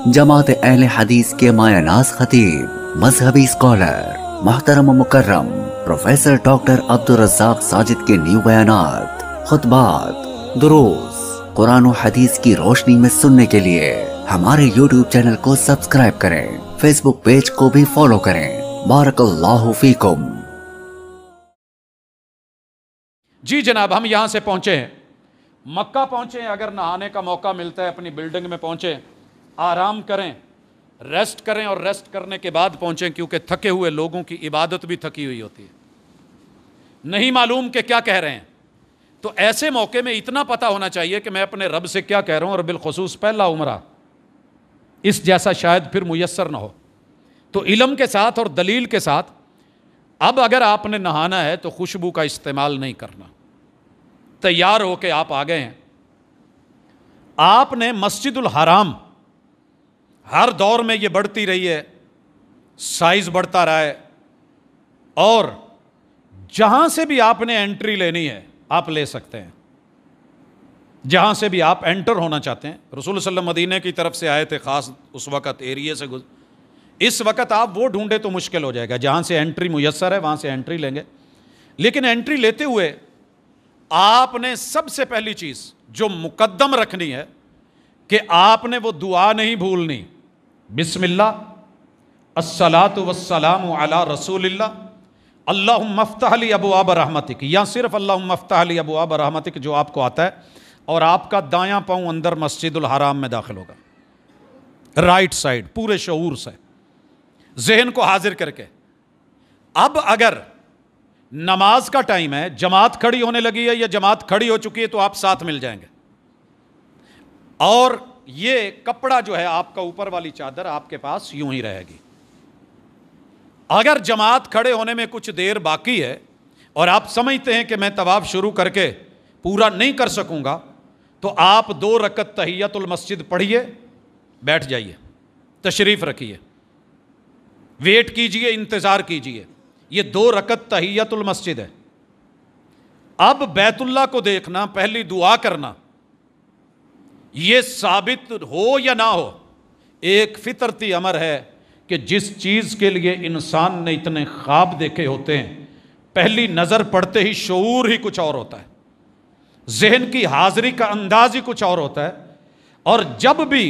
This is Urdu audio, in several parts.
جماعت اہل حدیث کے مایہ ناز خطیب، مذہبی اسکالر، محترم و مکرم پروفیسر ڈاکٹر عبدالرزاق ساجد کے نیو بیانات، خطبات، دروس قرآن و حدیث کی روشنی میں سننے کے لیے ہمارے یوٹیوب چینل کو سبسکرائب کریں، فیس بک پیج کو بھی فالو کریں۔ بارک اللہ فیکم۔ جی جناب، ہم یہاں سے پہنچے ہیں، مکہ پہنچے ہیں۔ اگر نہانے کا موقع ملتا ہے اپنی بلڈنگ میں پہنچیں، آرام کریں، ریسٹ کریں، اور ریسٹ کرنے کے بعد پہنچیں، کیونکہ تھکے ہوئے لوگوں کی عبادت بھی تھکی ہوئی ہوتی ہے، نہیں معلوم کہ کیا کہہ رہے ہیں۔ تو ایسے موقع میں اتنا پتہ ہونا چاہیے کہ میں اپنے رب سے کیا کہہ رہا ہوں، اور بالخصوص پہلا عمرہ اس جیسا شاید پھر میسر نہ ہو۔ تو علم کے ساتھ اور دلیل کے ساتھ اب اگر آپ نے نہانا ہے تو خوشبو کا استعمال نہیں کرنا، تیار ہو کے آپ آ گئے ہیں۔ آپ نے مسجد الحرام، ہر دور میں یہ بڑھتی رہی ہے، سائز بڑھتا رہا ہے، اور جہاں سے بھی آپ نے انٹری لینی ہے آپ لے سکتے ہیں، جہاں سے بھی آپ انٹر ہونا چاہتے ہیں۔ رسول صلی اللہ علیہ وسلم مدینہ کی طرف سے آئے تھے، خاص اس وقت ایریے سے اس وقت آپ وہ ڈھونڈے تو مشکل ہو جائے گا، جہاں سے انٹری میسر ہے وہاں سے انٹری لیں گے۔ لیکن انٹری لیتے ہوئے آپ نے سب سے پہلی چیز جو مقدم رکھنی ہے کہ آپ نے وہ دعا نہیں بھولنی، بسم اللہ، الصلاۃ والسلام علی رسول اللہ، اللہم افتح لی ابواب رحمتک، یا صرف اللہم افتح لی ابواب رحمتک جو آپ کو آتا ہے، اور آپ کا دایاں پاؤں اندر مسجد الحرام میں داخل ہوگا، رائٹ سائڈ، پورے شعور سے، ذہن کو حاضر کر کے۔ اب اگر نماز کا ٹائم ہے، جماعت کھڑی ہونے لگی ہے یا جماعت کھڑی ہو چکی ہے، تو آپ ساتھ مل جائیں گے، اور یہ کپڑا جو ہے آپ کا اوپر والی چادر آپ کے پاس یوں ہی رہے گی۔ اگر جماعت کھڑے ہونے میں کچھ دیر باقی ہے اور آپ سمجھتے ہیں کہ میں طواف شروع کر کے پورا نہیں کر سکوں گا، تو آپ 2 رکعت تحیت المسجد پڑھیے، بیٹھ جائیے، تشریف رکھیے، ویٹ کیجئے، انتظار کیجئے۔ یہ 2 رکعت تحیت المسجد ہے۔ اب بیت اللہ کو دیکھنا، پہلی دعا کرنا، یہ ثابت ہو یا نہ ہو، ایک فطرتی امر ہے کہ جس چیز کے لیے انسان نے اتنے خواب دیکھے ہوتے ہیں، پہلی نظر پڑتے ہی شعور ہی کچھ اور ہوتا ہے، ذہن کی حاضری کا انداز ہی کچھ اور ہوتا ہے، اور جب بھی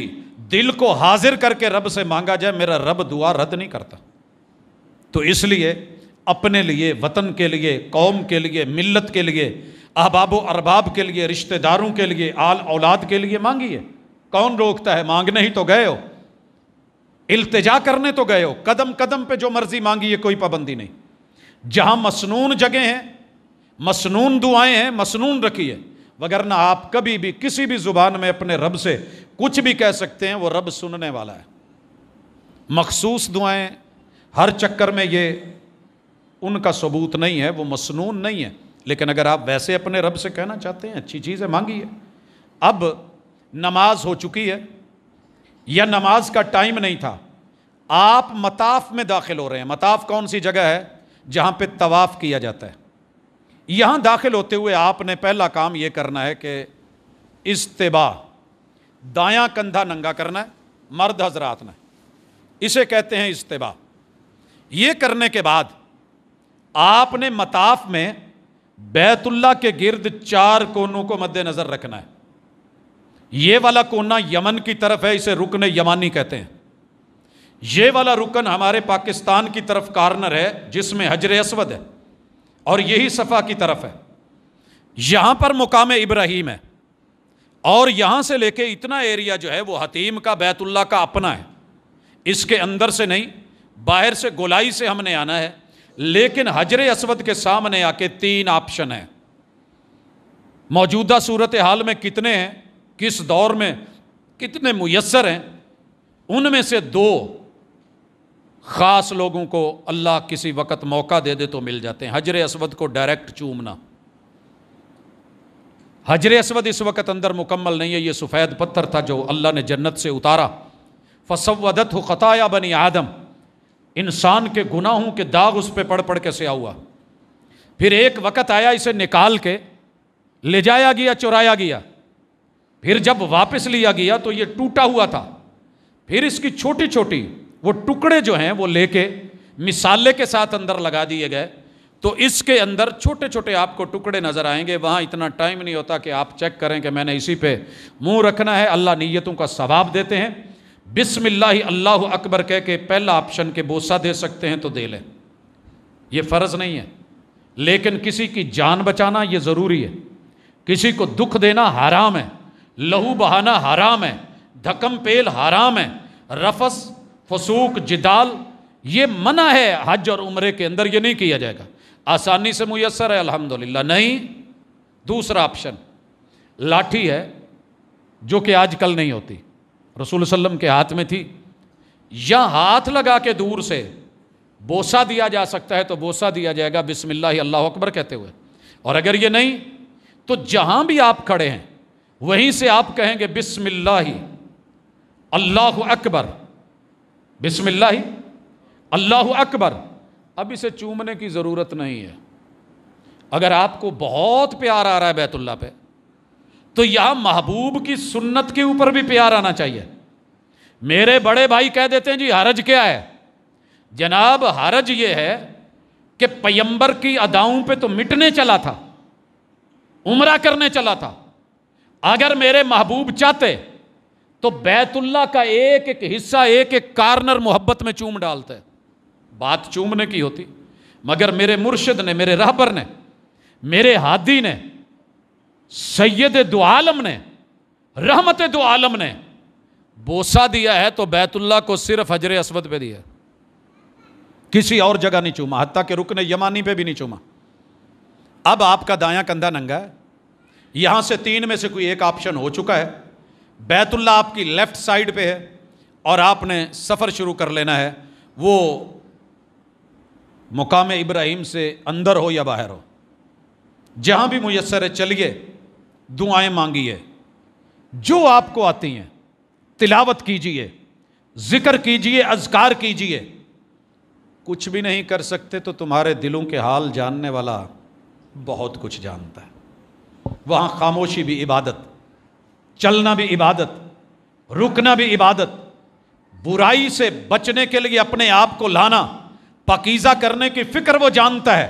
دل کو حاضر کر کے رب سے مانگا جائے، میرا رب دعا رد نہیں کرتا۔ تو اس لیے اپنے لیے، وطن کے لیے، قوم کے لیے، ملت کے لیے، احباب و ارباب کے لیے، رشتہ داروں کے لیے، آل اولاد کے لیے مانگیے۔ کون روکتا ہے؟ مانگنے ہی تو گئے ہو، التجا کرنے تو گئے ہو، قدم قدم پہ جو مرضی مانگیے، کوئی پابندی نہیں۔ جہاں مسنون جگہ ہیں، مسنون دعائیں ہیں، مسنون رکھیے، وگرنہ آپ کبھی بھی کسی بھی زبان میں اپنے رب سے کچھ بھی کہہ سکتے ہیں، وہ رب سننے والا ہے۔ مخصوص دعائیں ہر چکر میں یہ ان کا ثبوت نہیں ہے، وہ مسنون نہیں ہے، لیکن اگر آپ ویسے اپنے رب سے کہنا چاہتے ہیں، اچھی چیز ہے، مانگیے۔ اب نماز ہو چکی ہے یا نماز کا ٹائم نہیں تھا، آپ مطاف میں داخل ہو رہے ہیں۔ مطاف کون سی جگہ ہے؟ جہاں پہ طواف کیا جاتا ہے۔ یہاں داخل ہوتے ہوئے آپ نے پہلا کام یہ کرنا ہے کہ استباء، دایاں کندھا ننگا کرنا ہے، مرد حضرات نے، اسے کہتے ہیں استباء۔ یہ کرنے کے بعد آپ نے مطاف میں بیت اللہ کے گرد 4 کونوں کو مد نظر رکھنا ہے۔ یہ والا کونا یمن کی طرف ہے، اسے رکن یمانی کہتے ہیں۔ یہ والا رکن ہمارے پاکستان کی طرف کارنر ہے، جس میں حجر اسود ہے، اور یہی صفا کی طرف ہے۔ یہاں پر مقام ابراہیم ہے، اور یہاں سے لے کے اتنا ایریا جو ہے وہ حتیم کا، بیت اللہ کا اپنا ہے، اس کے اندر سے نہیں، باہر سے گولائی سے ہم نے آنا ہے۔ لیکن حجر اسود کے سامنے آ کے 3 آپشن ہیں۔ موجودہ صورتحال میں کتنے ہیں، کس دور میں کتنے میسر ہیں، ان میں سے 2 خاص لوگوں کو اللہ کسی وقت موقع دے دے تو مل جاتے ہیں۔ حجر اسود کو ڈائریکٹ چومنا، حجر اسود اس وقت اندر مکمل نہیں ہے، یہ سفید پتھر تھا جو اللہ نے جنت سے اتارا، فسودتہ خطایا بنی آدم، انسان کے گناہوں کے داغ اس پہ پڑھ کے سیاہ ہوا۔ پھر ایک وقت آیا اسے نکال کے لے جایا گیا، چرایا گیا، پھر جب واپس لیا گیا تو یہ ٹوٹا ہوا تھا، پھر اس کی چھوٹی چھوٹی وہ ٹکڑے جو ہیں وہ لے کے مسالے کے ساتھ اندر لگا دیے گئے، تو اس کے اندر چھوٹے چھوٹے آپ کو ٹکڑے نظر آئیں گے. وہاں اتنا ٹائم نہیں ہوتا کہ آپ چیک کریں کہ میں نے اسی پہ منہ رکھنا ہے. اللہ نیتوں کا ثواب دیتے ہیں. بسم اللہ اللہ اکبر کہہ کے پہلا آپشن کے بوسہ دے سکتے ہیں تو دے لیں، یہ فرض نہیں ہے. لیکن کسی کی جان بچانا یہ ضروری ہے. کسی کو دکھ دینا حرام ہے، لہو بہانا حرام ہے، دھکم پیل حرام ہے، رفث فسوق جدال یہ منع ہے. حج اور عمرے کے اندر یہ نہیں کیا جائے گا. آسانی سے میسر ہے الحمدللہ. نہیں، دوسرا آپشن لاٹھی ہے جو کہ آج کل نہیں ہوتی، رسول صلی اللہ علیہ وسلم کے ہاتھ میں تھی. یا ہاتھ لگا کے دور سے بوسہ دیا جا سکتا ہے تو بوسہ دیا جائے گا بسم اللہ اللہ اکبر کہتے ہوئے. اور اگر یہ نہیں تو جہاں بھی آپ کھڑے ہیں وہیں سے آپ کہیں گے بسم اللہ اللہ اکبر، بسم اللہ اللہ اکبر. اب اسے چومنے کی ضرورت نہیں ہے. اگر آپ کو بہت پیار آ رہا ہے بیت اللہ پہ تو یہاں محبوب کی سنت کے اوپر بھی پیار آنا چاہیے. میرے بڑے بھائی کہہ دیتے ہیں جی حرج کیا ہے؟ جناب حرج یہ ہے کہ پیمبر کی اداؤں پہ تو مٹنے چلا تھا، عمرہ کرنے چلا تھا. اگر میرے محبوب چاہتے تو بیت اللہ کا ایک ایک حصہ ایک ایک کارنر محبت میں چوم ڈالتے. بات چومنے کی ہوتی، مگر میرے مرشد نے، میرے رہبر نے، میرے ہادی نے، سید دو عالم نے، رحمت دو عالم نے بوسہ دیا ہے تو بیت اللہ کو صرف حجر اسود پہ دیا، کسی اور جگہ نہیں چوما، حتیٰ کہ رکن یمانی پہ بھی نہیں چوما. اب آپ کا دایاں کندھا ننگا ہے، یہاں سے 3 میں سے کوئی ایک آپشن ہو چکا ہے. بیت اللہ آپ کی لیفٹ سائیڈ پہ ہے اور آپ نے سفر شروع کر لینا ہے. وہ مقام ابراہیم سے اندر ہو یا باہر ہو، جہاں بھی میسر ہے چلیے، دعائیں مانگیے جو آپ کو آتی ہیں، تلاوت کیجئے، ذکر کیجئے، اذکار کیجئے. کچھ بھی نہیں کر سکتے تو تمہارے دلوں کے حال جاننے والا بہت کچھ جانتا ہے. وہاں خاموشی بھی عبادت، چلنا بھی عبادت، رکنا بھی عبادت، برائی سے بچنے کے لیے اپنے آپ کو لانا، پاکیزہ کرنے کی فکر وہ جانتا ہے.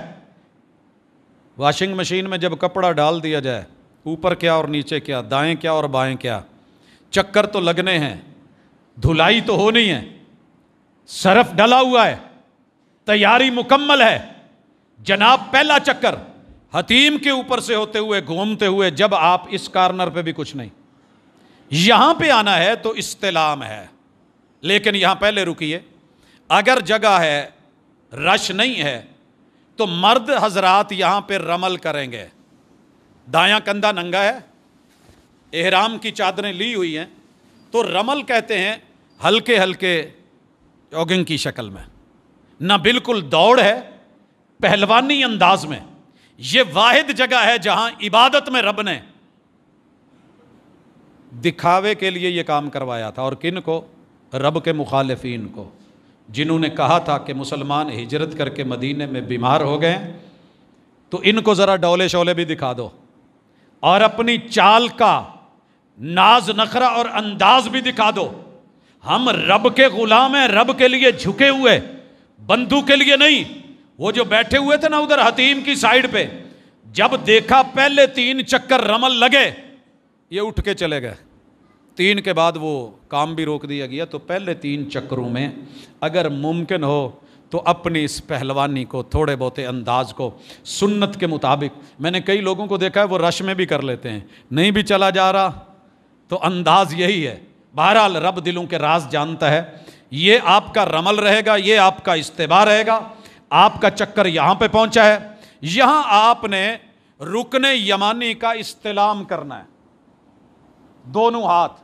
واشنگ مشین میں جب کپڑا ڈال دیا جائے، اوپر کیا اور نیچے کیا، دائیں کیا اور بائیں کیا، چکر تو لگنے ہیں، دھلائی تو ہونی ہے، سرف ڈلا ہوا ہے، تیاری مکمل ہے. جناب پہلا چکر حتیم کے اوپر سے ہوتے ہوئے گھومتے ہوئے جب آپ اس کارنر پہ بھی کچھ نہیں، یہاں پہ آنا ہے تو استلام ہے. لیکن یہاں پہلے رکیے، اگر جگہ ہے، رش نہیں ہے تو مرد حضرات یہاں پہ رمل کریں گے. دایاں کندھا ننگا ہے، احرام کی چادریں لی ہوئی ہیں، تو رمل کہتے ہیں ہلکے ہلکے جوگنگ کی شکل میں، نہ بالکل دوڑ ہے، پہلوانی انداز میں. یہ واحد جگہ ہے جہاں عبادت میں رب نے دکھاوے کے لیے یہ کام کروایا تھا. اور کن کو؟ رب کے مخالفین کو، جنہوں نے کہا تھا کہ مسلمان ہجرت کر کے مدینے میں بیمار ہو گئے تو ان کو ذرا ڈولے شولے بھی دکھا دو اور اپنی چال کا ناز نخرہ اور انداز بھی دکھا دو. ہم رب کے غلام ہیں، رب کے لیے جھکے ہوئے، بندوں کے لیے نہیں. وہ جو بیٹھے ہوئے تھے نا ادھر حتیم کی سائیڈ پہ، جب دیکھا پہلے 3 چکر رمل لگے، یہ اٹھ کے چلے گئے. 3 کے بعد وہ کام بھی روک دیا گیا. تو پہلے 3 چکروں میں اگر ممکن ہو تو اپنی اس پہلوانی کو، تھوڑے بہتے انداز کو سنت کے مطابق، میں نے کئی لوگوں کو دیکھا ہے وہ رش میں بھی کر لیتے ہیں، نہیں بھی چلا جا رہا تو انداز یہی ہے. بہرحال رب دلوں کے راز جانتا ہے. یہ آپ کا رمل رہے گا، یہ آپ کا استباء رہے گا. آپ کا چکر یہاں پہ پہنچا ہے، یہاں آپ نے رکن یمانی کا استلام کرنا ہے. دونوں ہاتھ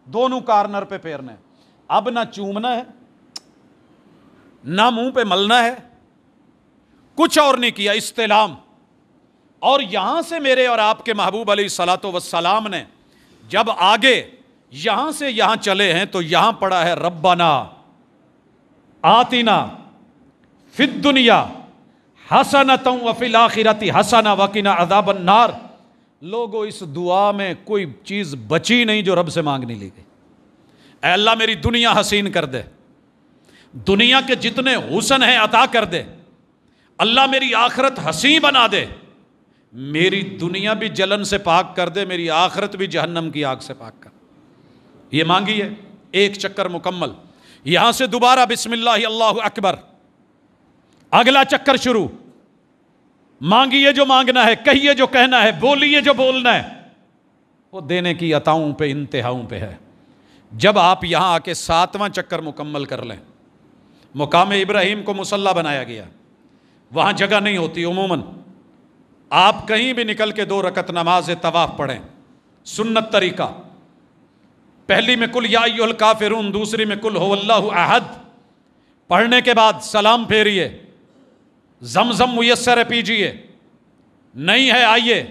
دونوں کارنر پہ پھیرنے. اب نہ چومنا ہے، نہ منہ پہ ملنا ہے، کچھ اور نہیں کیا، استلام. اور یہاں سے میرے اور آپ کے محبوب علیہ الصلوۃ والسلام نے جب آگے یہاں سے یہاں چلے ہیں تو یہاں پڑا ہے ربنا آتنا فی الدنیا حسنۃ وفی الآخرۃ حسنۃ وقنا عذاب النار. لوگوں اس دعا میں کوئی چیز بچی نہیں جو رب سے مانگنی لی گئی. اے اللہ میری دنیا حسین کر دے، دنیا کے جتنے حسن ہیں عطا کر دے، اللہ میری آخرت حسین بنا دے، میری دنیا بھی جلن سے پاک کر دے، میری آخرت بھی جہنم کی آگ سے پاک کر دے۔ یہ مانگی ہے، ایک چکر مکمل، یہاں سے دوبارہ بسم اللہ اللہ اکبر، اگلا چکر شروع، مانگیے جو مانگنا ہے، کہیے جو کہنا ہے، بولیے جو بولنا ہے، وہ دینے کی عطاؤں پہ انتہاؤں پہ ہے۔ جب آپ یہاں آ کے 7واں چکر مکمل کر لیں، مقام ابراہیم کو مصلی بنایا گیا، وہاں جگہ نہیں ہوتی عموماً، آپ کہیں بھی نکل کے 2 رکعت نماز طواف پڑھیں، سنت طریقہ، پہلی میں قل یا ایھا الکافرون، دوسری میں قل ھو اللہ احد، پڑھنے کے بعد سلام پھیریے، زمزم میسر ہے پیجیے، نہیں ہے آئیے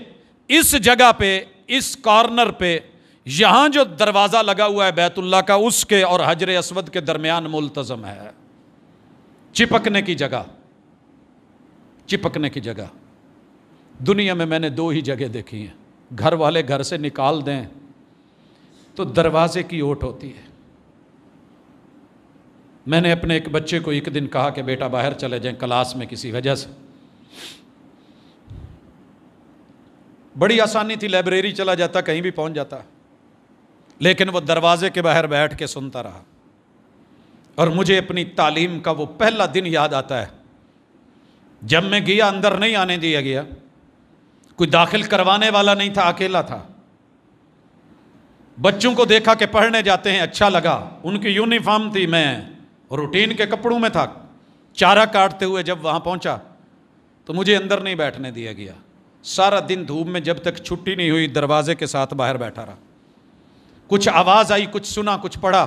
اس جگہ پہ، اس کارنر پہ، یہاں جو دروازہ لگا ہوا ہے بیت اللہ کا، اس کے اور حجر اسود کے درمیان ملتزم ہے، چپکنے کی جگہ، چپکنے کی جگہ۔ دنیا میں نے 2 ہی جگہ دیکھی ہیں، گھر والے گھر سے نکال دیں تو دروازے کی اوٹ ہوتی ہے۔ میں نے اپنے ایک بچے کو ایک دن کہا کہ بیٹا باہر چلے جائیں کلاس میں کسی وجہ سے، بڑی آسانی تھی، لائبریری چلا جاتا، کہیں بھی پہنچ جاتا، لیکن وہ دروازے کے باہر بیٹھ کے سنتا رہا۔ اور مجھے اپنی تعلیم کا وہ پہلا دن یاد آتا ہے جب میں گیا، اندر نہیں آنے دیا گیا، کوئی داخل کروانے والا نہیں تھا، اکیلا تھا، بچوں کو دیکھا کہ پڑھنے جاتے ہیں، اچھا لگا، ان کی یونیفارم تھی، میں روٹین کے کپڑوں میں تھا، چارہ کاٹتے ہوئے جب وہاں پہنچا تو مجھے اندر نہیں بیٹھنے دیا گیا، سارا دن دھوپ میں جب تک چھٹی نہیں ہوئی دروازے کے ساتھ باہر بیٹھا رہا، کچھ آواز آئی، کچھ سنا، کچھ پڑھا،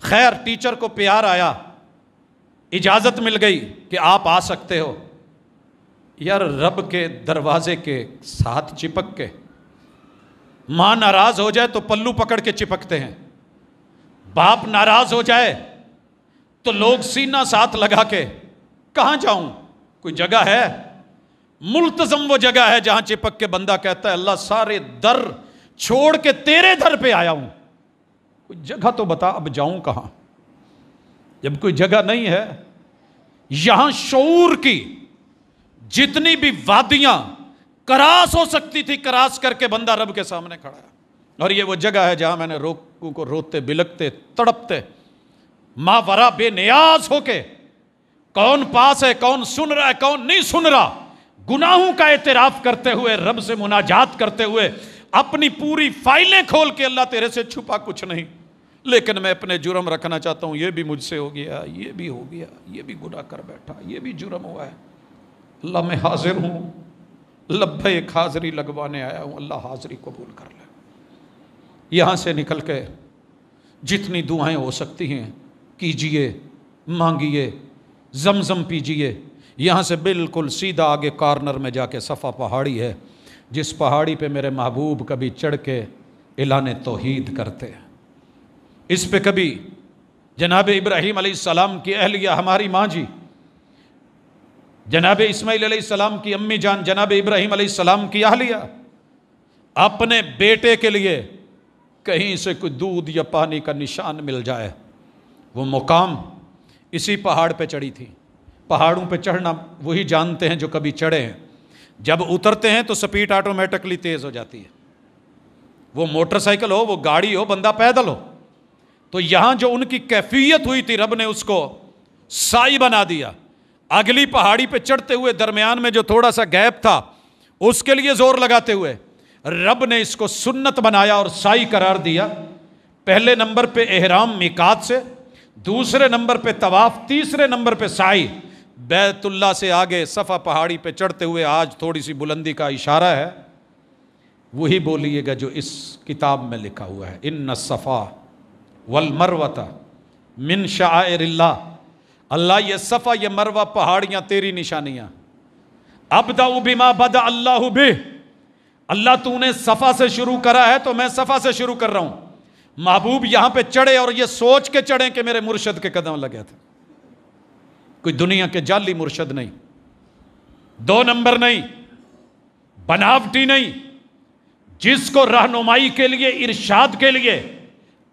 خیر ٹیچر کو پیار آیا، اجازت مل گئی کہ آپ آ سکتے ہو۔ یار رب کے دروازے کے ساتھ چپک کے، ماں ناراض ہو جائے تو پلو پکڑ کے چپکتے ہیں، باپ ناراض ہو جائے تو لوگ سینہ ساتھ لگا کے، کہاں جاؤں، کوئی جگہ ہے؟ ملتزم وہ جگہ ہے جہاں چپک کے بندہ کہتا ہے اللہ سارے در چھوڑ کے تیرے در پہ آیا ہوں، کوئی جگہ تو بتا، اب جاؤں کہاں؟ جب کوئی جگہ نہیں ہے، یہاں شعور کی جتنی بھی وادیاں کراس ہو سکتی تھی، کراس کر کے بندہ رب کے سامنے کھڑا ہے۔ اور یہ وہ جگہ ہے جہاں میں نے لوگوں کو روتے بلکتے تڑپتے ماورا بے نیاز ہو کے، کون پاس ہے، کون سن رہا ہے، کون نہیں سن رہا، گناہوں کا اعتراف کرتے ہوئے، رب سے مناجات کرتے ہوئے، اپنی پوری فائلیں کھول کے، اللہ تیرے سے چھپا کچھ نہیں، لیکن میں اپنے جرم رکھنا چاہتا ہوں، یہ بھی مجھ سے ہو گیا، یہ بھی ہو گیا، یہ بھی گناہ کر بیٹھا، یہ بھی جرم ہوا ہے، اللہ میں حاضر ہوں، لبیک حاضری لگوانے آیا ہوں، اللہ حاضری قبول کر لے۔ یہاں سے نکل کے جتنی دعائیں ہو سکتی ہیں کیجئے، مانگیے، زمزم پیجئے۔ یہاں سے بالکل سیدھا آگے کارنر میں جا کے صفا پہاڑی ہے، جس پہاڑی پہ میرے محبوب کبھی چڑھ کے اعلان توحید کرتے ہیں، اس پہ کبھی جناب ابراہیم علیہ السلام کی اہلیہ ہماری ماں جی، جناب اسماعیل علیہ السلام کی امی جان، جناب ابراہیم علیہ السلام کی اہلیہ، اپنے بیٹے کے لیے کہیں سے کوئی دودھ یا پانی کا نشان مل جائے، وہ مقام اسی پہاڑ پہ چڑھی تھی۔ پہاڑوں پہ چڑھنا وہی جانتے ہیں جو کبھی چڑھے ہیں، جب اترتے ہیں تو سپیڈ آٹومیٹکلی تیز ہو جاتی ہے، وہ موٹر سائیکل ہو، وہ گاڑی ہو، بندہ پیدل ہو۔ تو یہاں جو ان کی کیفیت ہوئی تھی، رب نے اس کو سائی بنا دیا۔ اگلی پہاڑی پہ چڑھتے ہوئے درمیان میں جو تھوڑا سا گیپ تھا، اس کے لیے زور لگاتے ہوئے رب نے اس کو سنت بنایا اور سائی قرار دیا۔ پہلے نمبر پہ احرام میقات سے، دوسرے نمبر پہ طواف، تیسرے نمبر پہ سائی۔ بیت اللہ سے آگے صفا پہاڑی پہ چڑھتے ہوئے آج تھوڑی سی بلندی کا اشارہ ہے، وہی بولیے گا جو اس کتاب میں لکھا ہوا ہے، ان الصفا والمروۃ من شعائر اللہ۔ اللہ یہ صفا یہ مروہ پہاڑیاں تیری نشانیاں۔ ابدأ بما بدأ اللہ بہ، اللہ تو نے صفا سے شروع کرا ہے تو میں صفا سے شروع کر رہا ہوں۔ محبوب یہاں پہ چڑھے اور یہ سوچ کے چڑھیں کہ میرے مرشد کے قدم لگے تھے، کوئی دنیا کے جعلی مرشد نہیں، 2 نمبر نہیں، بناوٹی نہیں، جس کو رہنمائی کے لیے، ارشاد کے لیے